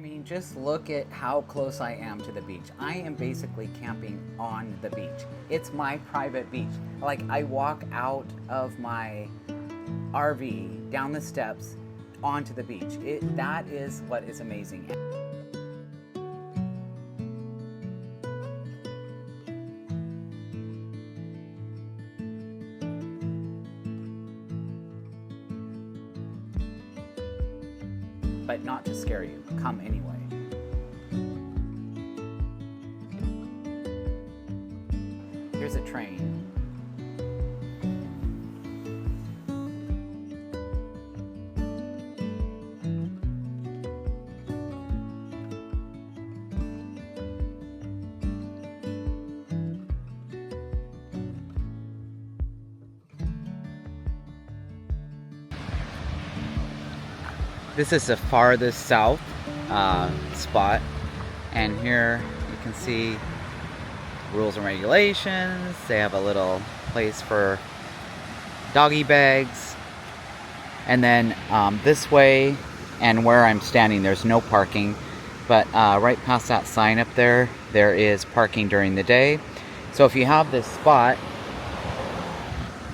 mean, just look at how close I am to the beach. I am basically camping on the beach. It's my private beach. Like, I walk out of my RV, down the steps, onto the beach. That is what is amazing. But not to scare you. Come anyway. Here's a train. This is the farthest south spot, and here you can see rules and regulations. They have a little place for doggy bags, and then this way and where I'm standing there's no parking, but right past that sign up there is parking during the day. So if you have this spot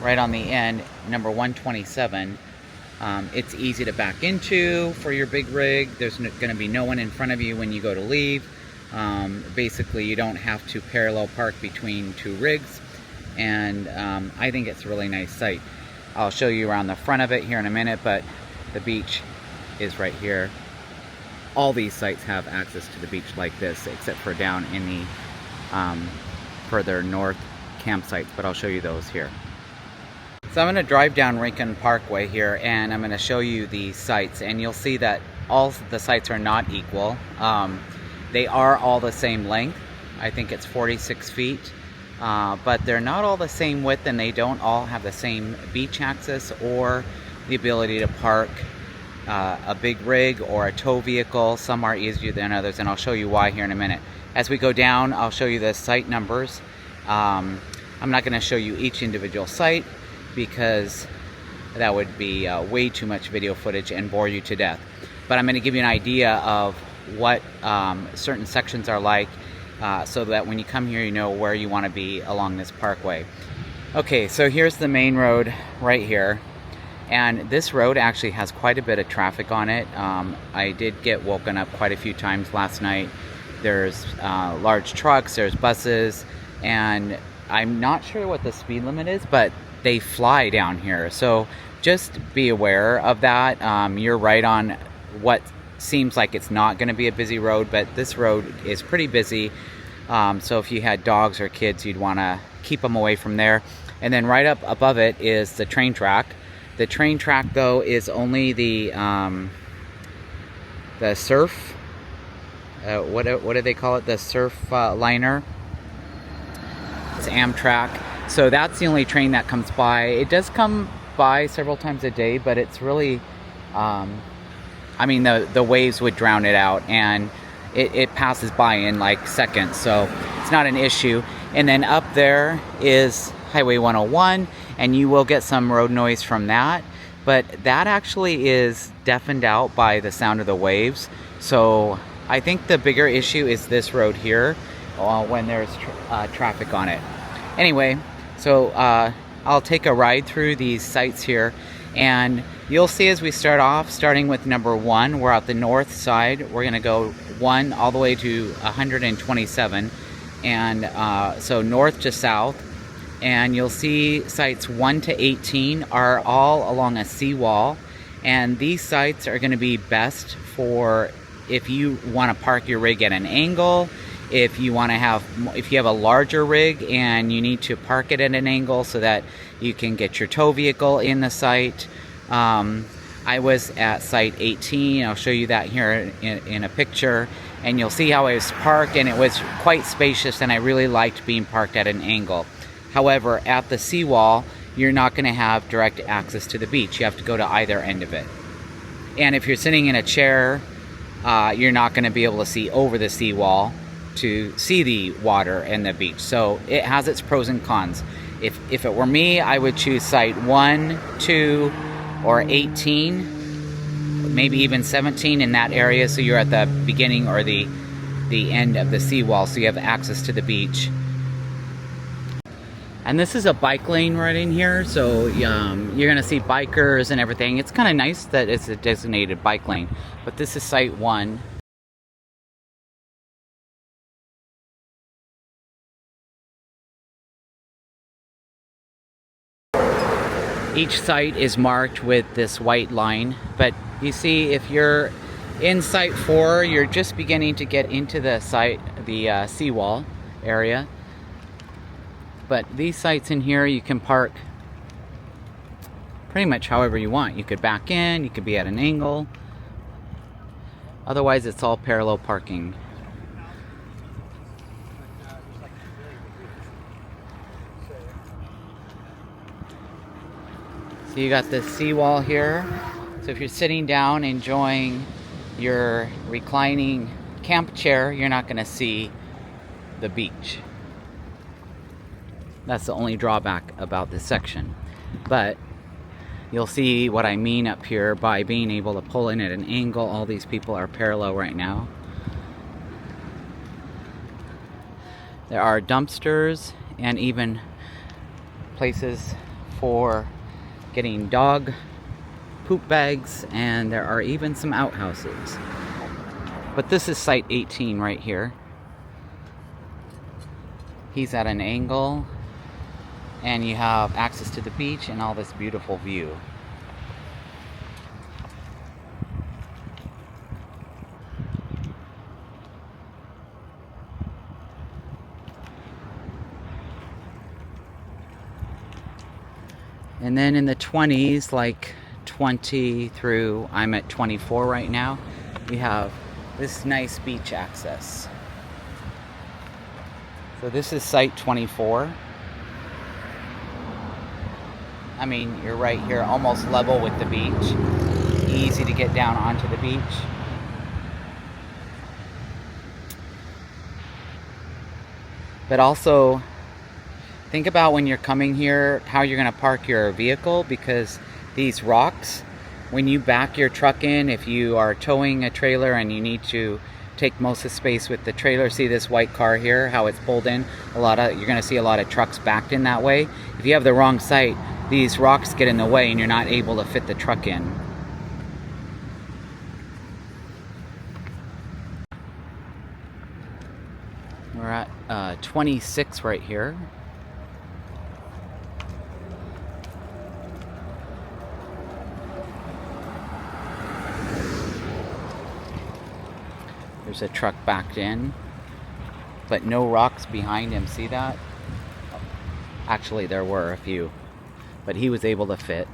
right on the end, number 127, it's easy to back into for your big rig. There's going to be no one in front of you when you go to leave. Basically, you don't have to parallel park between two rigs, and I think it's a really nice site. I'll show you around the front of it here in a minute, but the beach is right here. All these sites have access to the beach like this, except for down in the further north campsites, but I'll show you those here. So I'm going to drive down Rincon Parkway here, and I'm going to show you the sites, and you'll see that all the sites are not equal. They are all the same length. I think it's 46 feet, but they're not all the same width, and they don't all have the same beach access or the ability to park a big rig or a tow vehicle. Some are easier than others, and I'll show you why here in a minute. As we go down, I'll show you the site numbers. I'm not going to show you each individual site, because that would be way too much video footage and bore you to death. But I'm going to give you an idea of what certain sections are like, so that when you come here you know where you want to be along this parkway. Okay, so here's the main road right here, and this road actually has quite a bit of traffic on it. I did get woken up quite a few times last night. There's large trucks, there's buses, and I'm not sure what the speed limit is, but they fly down here, so just be aware of that. You're right on what seems like it's not going to be a busy road, but this road is pretty busy. So if you had dogs or kids, you'd want to keep them away from there. And then right up above it is the train track. The train track, though, is only the surf. What do they call it? The surf liner. It's Amtrak. So that's the only train that comes by. It does come by several times a day, but it's really, I mean, the waves would drown it out, and it passes by in like seconds, so it's not an issue. And then up there is Highway 101, and you will get some road noise from that, but that actually is deafened out by the sound of the waves. So I think the bigger issue is this road here when there's traffic on it. Anyway, so I'll take a ride through these sites here, and you'll see as we start off, starting with number 1, we're at the north side. We're going to go 1 all the way to 127, and so north to south. And you'll see sites 1 to 18 are all along a seawall, and these sites are going to be best for if you want to park your rig at an angle. If you have a larger rig and you need to park it at an angle so that you can get your tow vehicle in the site. I was at site 18. I'll show you that here in a picture, and you'll see how I was parked, and it was quite spacious, and I really liked being parked at an angle. However, at the seawall, you're not going to have direct access to the beach. You have to go to either end of it. And if you're sitting in a chair, you're not going to be able to see over the seawall to see the water and the beach. So it has its pros and cons. If it were me, I would choose site 1, 2, or 18. maybe even 17 in that area, so you're at the beginning or the end of the seawall, so you have access to the beach. And this is a bike lane right in here, so you're gonna see bikers and everything. It's kind of nice that it's a designated bike lane, but this is site 1. Each site is marked with this white line, but you see if you're in site 4, you're just beginning to get into the site, the seawall area. But these sites in here, you can park pretty much however you want. You could back in, you could be at an angle. Otherwise, it's all parallel parking. So you got the seawall here. So if you're sitting down enjoying your reclining camp chair, you're not going to see the beach. That's the only drawback about this section. But you'll see what I mean up here by being able to pull in at an angle. All these people are parallel right now. There are dumpsters and even places for getting dog poop bags, and there are even some outhouses. But this is site 18 right here. He's at an angle, and you have access to the beach and all this beautiful view. And then in the 20s, like 20 through, I'm at 24 right now, we have this nice beach access. So this is site 24. I mean, you're right here, almost level with the beach. Easy to get down onto the beach. But also, think about when you're coming here, how you're going to park your vehicle, because these rocks, when you back your truck in, if you are towing a trailer and you need to take most of the space with the trailer, see this white car here, how it's pulled in, you're going to see a lot of trucks backed in that way. If you have the wrong site, these rocks get in the way and you're not able to fit the truck in. We're at 26 right here. There's a truck backed in, but no rocks behind him. See that? Actually, there were a few, but he was able to fit.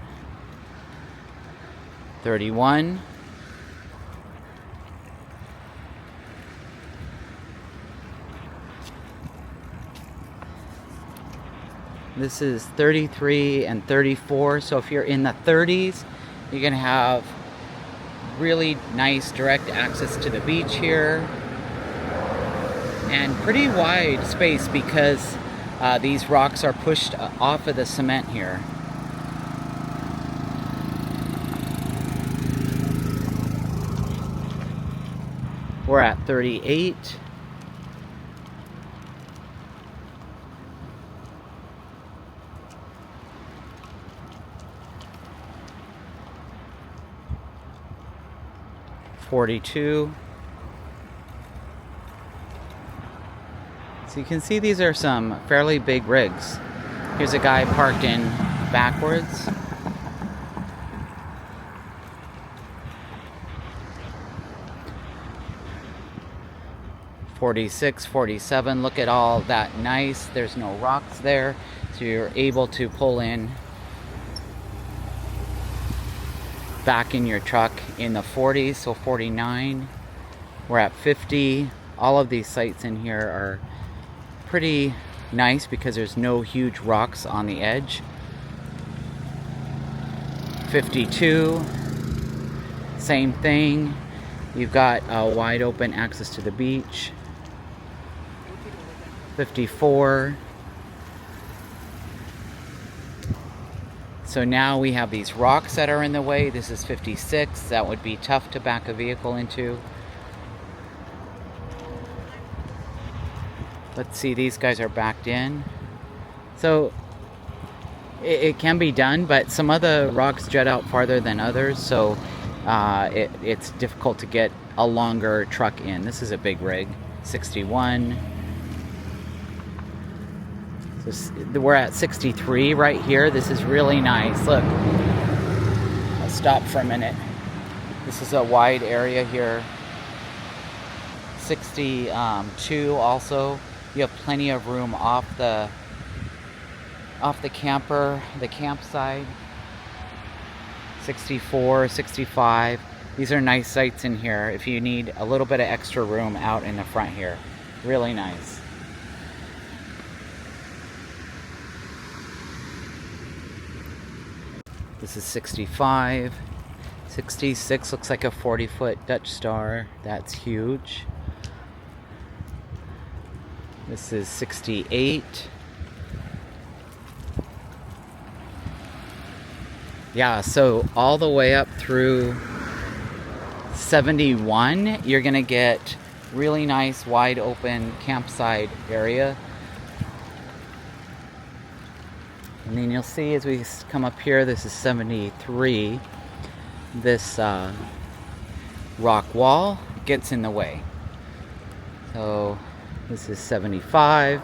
31. This is 33 and 34. So if you're in the 30s, you're gonna have really nice direct access to the beach here, and pretty wide space because these rocks are pushed off of the cement here. We're at 38. $42. So you can see these are some fairly big rigs. Here's a guy parked in backwards. $46, $47. Look at all that nice. There's no rocks there, so you're able to pull in back in your truck in the 40s. So 49. We're at 50. All of these sites in here are pretty nice because there's no huge rocks on the edge. 52. Same thing. You've got wide open access to the beach. 54. So now we have these rocks that are in the way. This is 56. That would be tough to back a vehicle into. Let's see, these guys are backed in. So it can be done, but some of the rocks jut out farther than others, so it's difficult to get a longer truck in. This is a big rig, 61. So we're at 63 right here. This is really nice. Look, I'll stop for a minute. This is a wide area here. 62 also. You have plenty of room off the camper, the campsite. 64, 65. These are nice sites in here if you need a little bit of extra room out in the front here. Really nice. This is 65. 66 looks like a 40-foot Dutch Star. That's huge. This is 68. Yeah, so all the way up through 71, you're gonna get really nice wide open campsite area. And then you'll see as we come up here, this is 73. This rock wall gets in the way. So this is 75.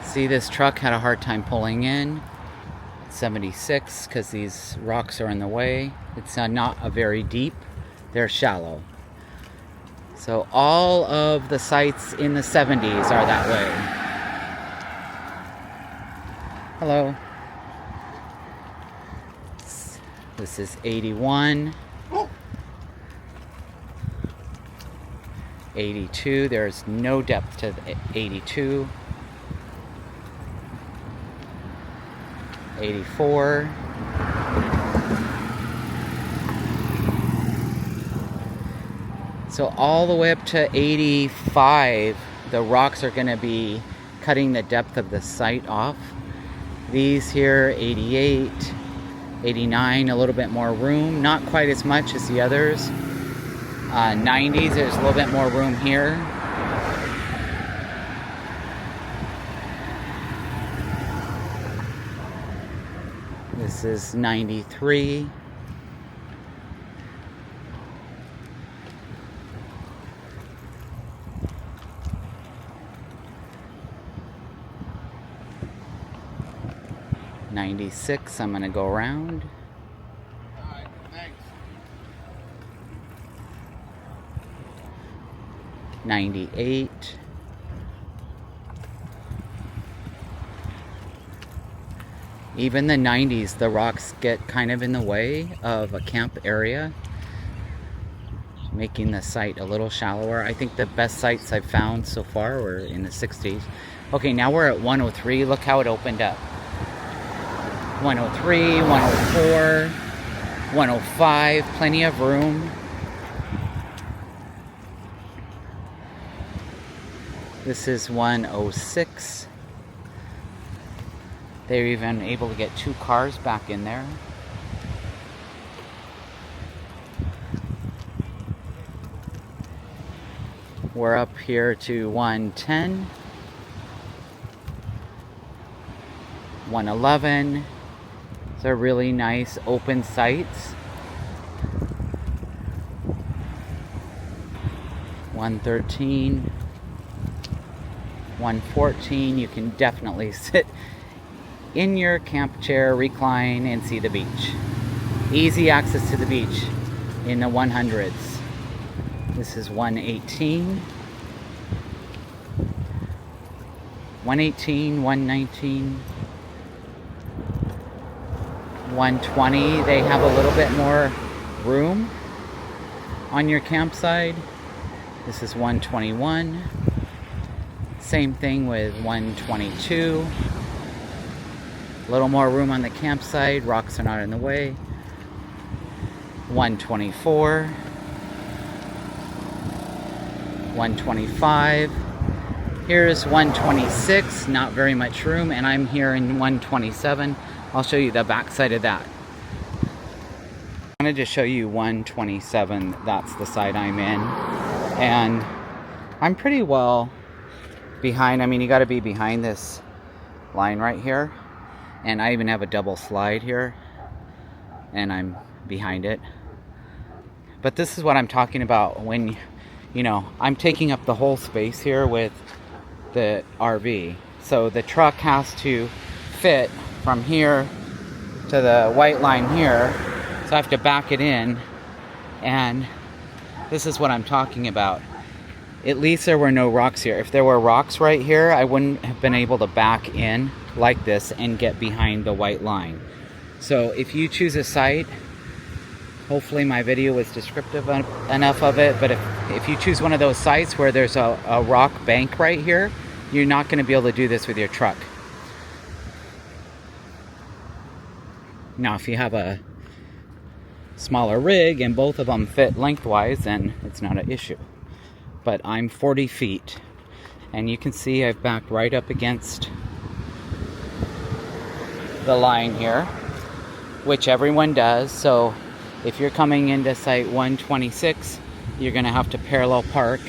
See, this truck had a hard time pulling in. 76, because these rocks are in the way. It's not a very deep, they're shallow. So all of the sites in the 70s are that way. Hello. This is 81. 82, there's no depth to 82. 84. So all the way up to 85, the rocks are going to be cutting the depth of the site off. These here, 88, 89, a little bit more room, not quite as much as the others. 90s, there's a little bit more room here. This is 93. '96. I'm gonna go around. All right, thanks. 98. Even the 90s, the rocks get kind of in the way of a camp area, making the site a little shallower. I think the best sites I've found so far were in the 60s. Okay, now we're at 103. Look how it opened up. 103, 104, 105, plenty of room. This is 106. They're even able to get 2 cars back in there. We're up here to 110, 111. These are really nice open sites. 113, 114. You can definitely sit in your camp chair, recline, and see the beach. Easy access to the beach in the 100s. This is 118. 118, 119, 120. They have a little bit more room on your campsite. This is 121. Same thing with 122. A little more room on the campsite. Rocks are not in the way. 124. 125. Here's 126, not very much room, and I'm here in 127. I'll show you the back side of that. I wanted to show you 127. That's the side I'm in, and I'm pretty well behind. I mean, you got to be behind this line right here, and I even have a double slide here, and I'm behind it. But this is what I'm talking about when, you know, I'm taking up the whole space here with the RV. So the truck has to fit from here to the white line here. So I have to back it in. And this is what I'm talking about. At least there were no rocks here. If there were rocks right here, I wouldn't have been able to back in like this and get behind the white line. So if you choose a site, hopefully my video was descriptive enough of it, but if you choose one of those sites where there's a rock bank right here, you're not going to be able to do this with your truck. Now, if you have a smaller rig and both of them fit lengthwise, then it's not an issue. But I'm 40 feet, and you can see I've backed right up against the line here, which everyone does. So if you're coming into site 126, you're going to have to parallel park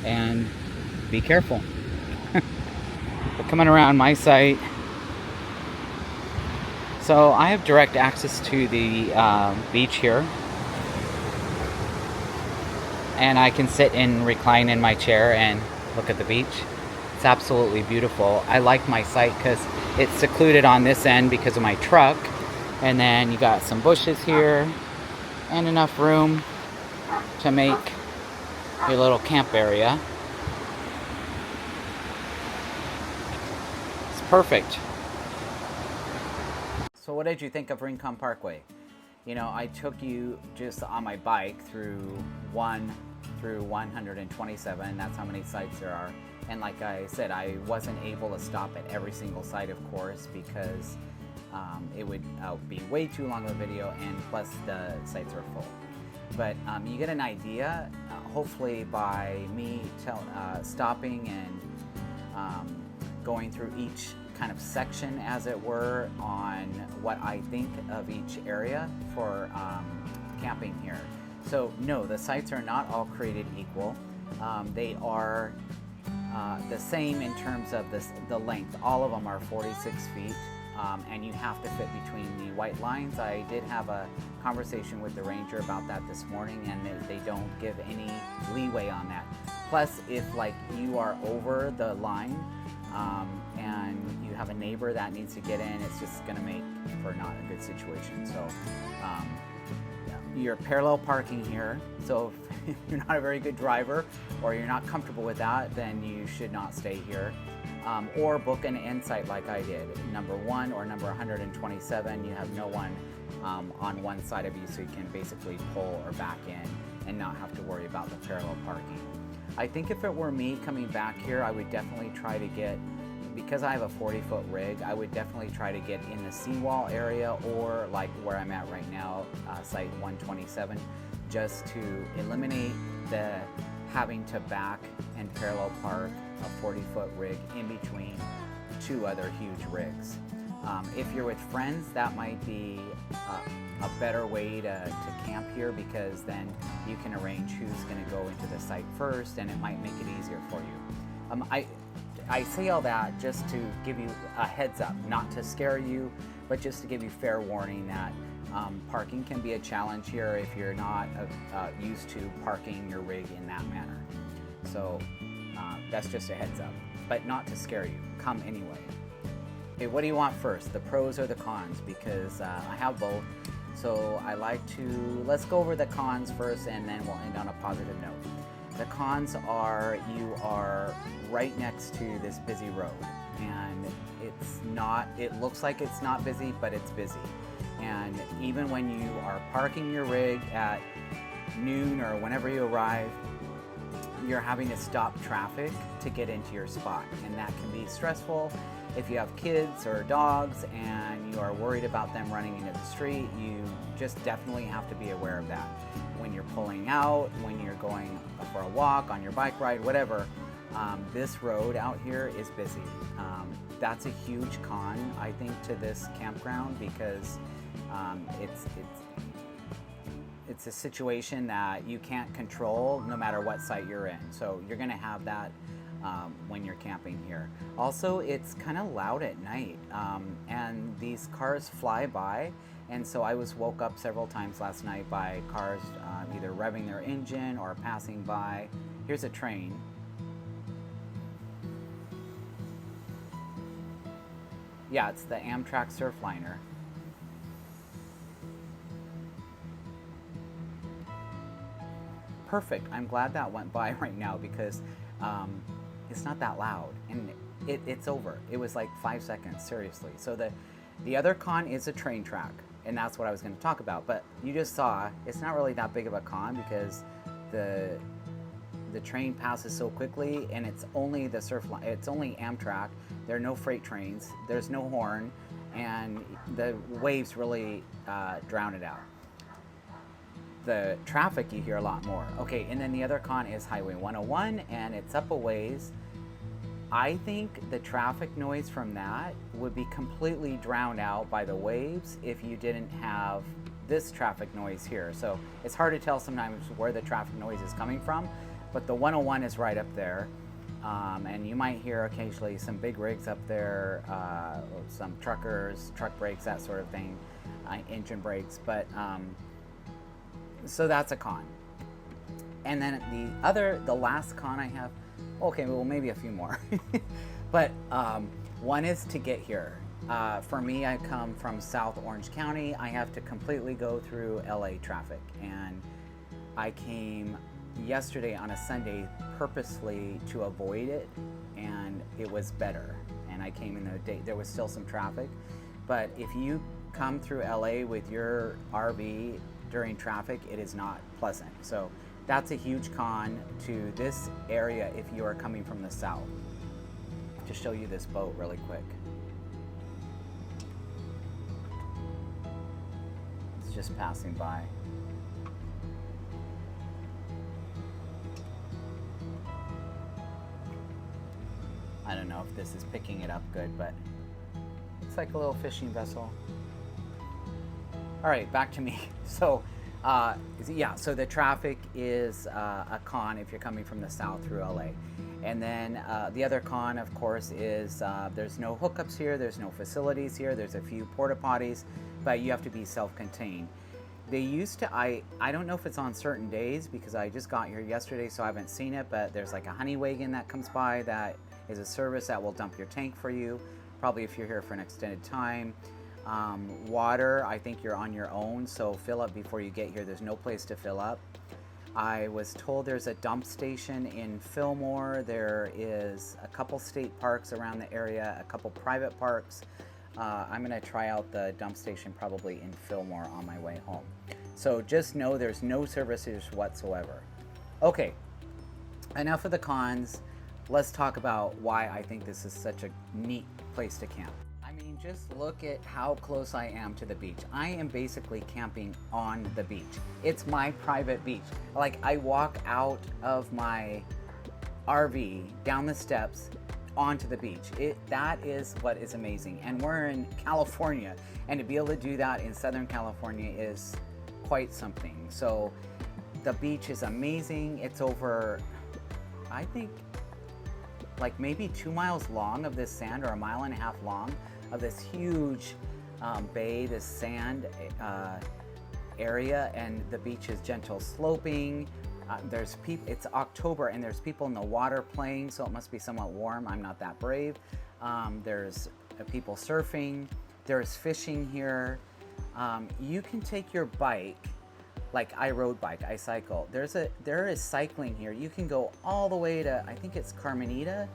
and be careful. But coming around my site, so I have direct access to the beach here, and I can sit and recline in my chair and look at the beach. It's absolutely beautiful. I like my site because it's secluded on this end because of my truck, and then you got some bushes here and enough room to make your little camp area. It's perfect. So what did you think of Rincon Parkway? You know, I took you just on my bike through 1 through 127. That's how many sites there are. And like I said, I wasn't able to stop at every single site, of course, because it would be way too long of a video, and plus the sites are full. But you get an idea, hopefully by me stopping and going through each kind of section, as it were, on what I think of each area for camping here. So no, the sites are not all created equal. They are the same in terms of the length. All of them are 46 feet. And you have to fit between the white lines. I did have a conversation with the ranger about that this morning, and they don't give any leeway on that. Plus, if like you are over the line and you have a neighbor that needs to get in, it's just going to make for not a good situation. So you're parallel parking here. So if you're not a very good driver or you're not comfortable with that, then you should not stay here. Or book an end site like I did, number 1 or number 127. You have no one on one side of you, so you can basically pull or back in and not have to worry about the parallel parking. I think if it were me coming back here, I would definitely try to get, because I have a 40-foot rig, I would definitely try to get in the seawall area, or like where I'm at right now, site 127, just to eliminate the having to back and parallel park a 40-foot rig in between 2 other huge rigs. If you're with friends, that might be a better way to camp here, because then you can arrange who's going to go into the site first, and it might make it easier for you. I say all that just to give you a heads up, not to scare you, but just to give you fair warning that parking can be a challenge here if you're not used to parking your rig in that manner. So that's just a heads up, but not to scare you. Come anyway. Okay, what do you want first, the pros or the cons? Because I have both. So I like to, let's go over the cons first, and then we'll end on a positive note. The cons are, you are right next to this busy road, and it looks like it's not busy, but it's busy. And even when you are parking your rig at noon or whenever you arrive, you're having to stop traffic to get into your spot, and that can be stressful. If you have kids or dogs and you are worried about them running into the street, you just definitely have to be aware of that. When you're pulling out, when you're going for a walk, on your bike ride, whatever, This road out here is busy. That's a huge con, I think, to this campground because it's a situation that you can't control no matter what site you're in. So you're going to have that when you're camping here. Also, it's kind of loud at night, and these cars fly by. And so I was woke up several times last night by cars either revving their engine or passing by. Here's a train. Yeah, it's the Amtrak Surfliner. Perfect. I'm glad that went by right now because it's not that loud, and it's over. It was like 5 seconds, seriously. So the other con is a train track, and that's what I was going to talk about. But you just saw it's not really that big of a con because the train passes so quickly, and it's only the it's only Amtrak. There are no freight trains. There's no horn, and the waves really drown it out. The traffic you hear a lot more. Okay, and then the other con is Highway 101, and it's up a ways. I think the traffic noise from that would be completely drowned out by the waves if you didn't have this traffic noise here. So it's hard to tell sometimes where the traffic noise is coming from, but the 101 is right up there. And you might hear occasionally some big rigs up there, some truckers, truck brakes, that sort of thing, engine brakes, but so that's a con. And then the last con I have, okay, well maybe a few more, but one is to get here. For me, I come from South Orange County. I have to completely go through LA traffic, and I came yesterday on a Sunday purposely to avoid it, and it was better. And I came in the day, there was still some traffic, but if you come through LA with your RV during traffic, it is not pleasant. So that's a huge con to this area if you are coming from the south. To show you this boat really quick. It's just passing by. I don't know if this is picking it up good, but it's like a little fishing vessel. All right, back to me. So, yeah, so the traffic is a con if you're coming from the south through LA. And then the other con, of course, is there's no hookups here, there's no facilities here, there's a few porta potties, but you have to be self-contained. They used to, I don't know if it's on certain days because I just got here yesterday, so I haven't seen it, but there's like a honey wagon that comes by that is a service that will dump your tank for you, probably if you're here for an extended time. Water, I think you're on your own, so fill up before you get here. There's no place to fill up. I was told there's a dump station in Fillmore. There is a couple state parks around the area, a couple private parks. I'm gonna try out the dump station probably in Fillmore on my way home. So just know there's no services whatsoever. Okay, enough of the cons. Let's talk about why I think this is such a neat place to camp. I mean, just look at how close I am to the beach. I am basically camping on the beach. It's my private beach. Like, I walk out of my RV, down the steps, onto the beach. That is what is amazing. And we're in California, and to be able to do that in Southern California is quite something. So the beach is amazing. It's over, I think, like maybe 2 miles long of this sand, or 1.5 miles long of this huge bay, this sand area, and the beach is gentle sloping. There's people. It's October, and there's people in the water playing, so it must be somewhat warm. I'm not that brave. There's people surfing. There's fishing here. You can take your bike. Like, I road bike, I cycle. There is cycling here. You can go all the way to, I think it's Carmenita.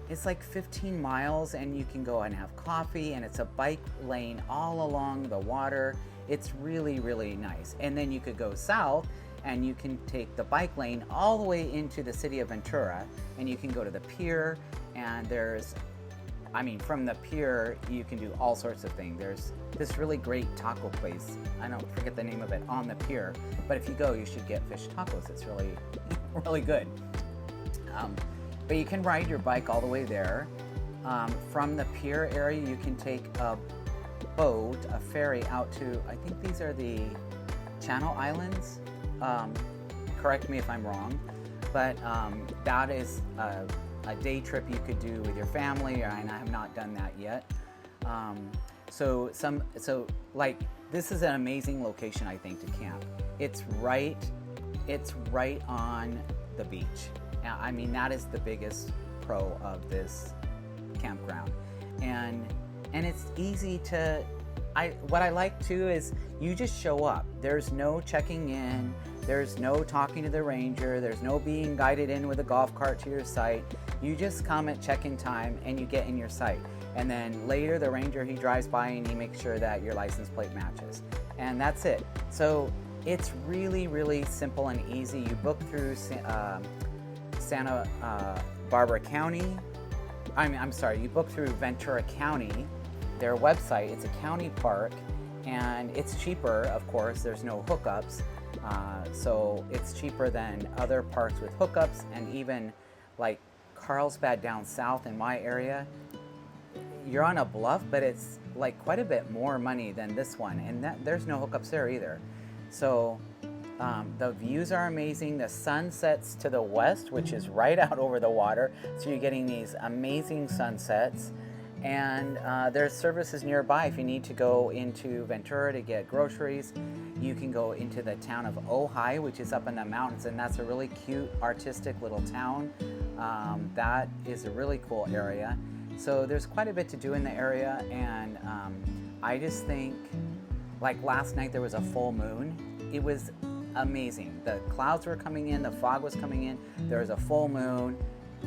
It's like 15 miles, and you can go and have coffee, and it's a bike lane all along the water. It's really, really nice. And then you could go south, and you can take the bike lane all the way into the city of Ventura, and you can go to the pier, and from the pier, you can do all sorts of things. There's this really great taco place. I don't forget the name of it, on the pier. But if you go, you should get fish tacos. It's really, really good. But you can ride your bike all the way there. From the pier area, you can take a boat, a ferry out to, I think these are the Channel Islands. Correct me if I'm wrong, but that is a day trip you could do with your family, and I have not done that yet. So like, this is an amazing location, I think, to camp. It's right on the beach. I mean, that is the biggest pro of this campground, and it's easy to. What I like too is you just show up. There's no checking in. There's no talking to the ranger. There's no being guided in with a golf cart to your site. You just come at check-in time and you get in your site. And then later the ranger, he drives by and he makes sure that your license plate matches. And that's it. So it's really, really simple and easy. You book through Santa Barbara County. You book through Ventura County, their website. It's a county park, and it's cheaper, of course. There's no hookups, so it's cheaper than other parks with hookups, and even like Carlsbad down south in my area, you're on a bluff, but it's like quite a bit more money than this one, and there's no hookups there either. So the views are amazing. The sun sets to the west, which is right out over the water, so you're getting these amazing sunsets. And there's services nearby. If you need to go into Ventura to get groceries, you can go into the town of Ojai, which is up in the mountains, and that's a really cute, artistic little town. That is a really cool area. So there's quite a bit to do in the area, and I just think, like last night there was a full moon. It was amazing. The clouds were coming in, the fog was coming in, there was a full moon.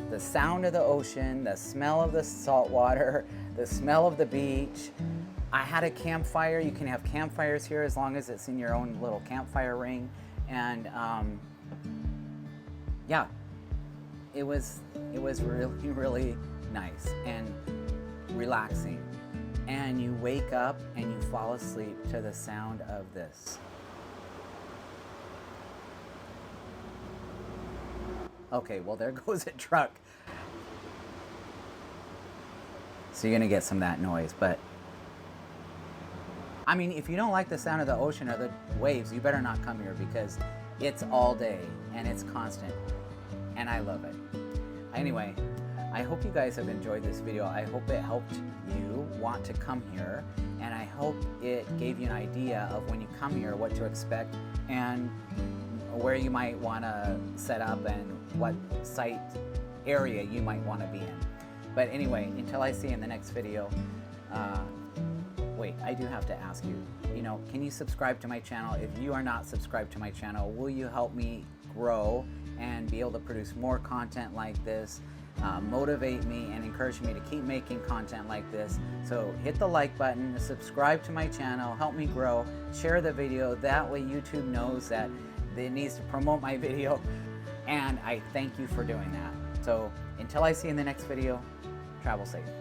The sound of the ocean, the smell of the salt water, the smell of the beach. I had a campfire. You can have campfires here as long as it's in your own little campfire ring. And yeah, it was really, really nice and relaxing. And you wake up and you fall asleep to the sound of this. Okay, well, there goes a truck. So you're gonna get some of that noise, but I mean, if you don't like the sound of the ocean or the waves, you better not come here, because it's all day and it's constant, and I love it. Anyway, I hope you guys have enjoyed this video. I hope it helped you want to come here, and I hope it gave you an idea of when you come here what to expect and where you might want to set up and what site area you might want to be in. But anyway, until I see you in the next video, wait, I do have to ask you, can you subscribe to my channel? If you are not subscribed to my channel, will you help me grow and be able to produce more content like this, motivate me and encourage me to keep making content like this? So hit the like button, subscribe to my channel, help me grow, share the video. That way YouTube knows that it needs to promote my video, and I thank you for doing that. So until I see you in the next video, travel safe.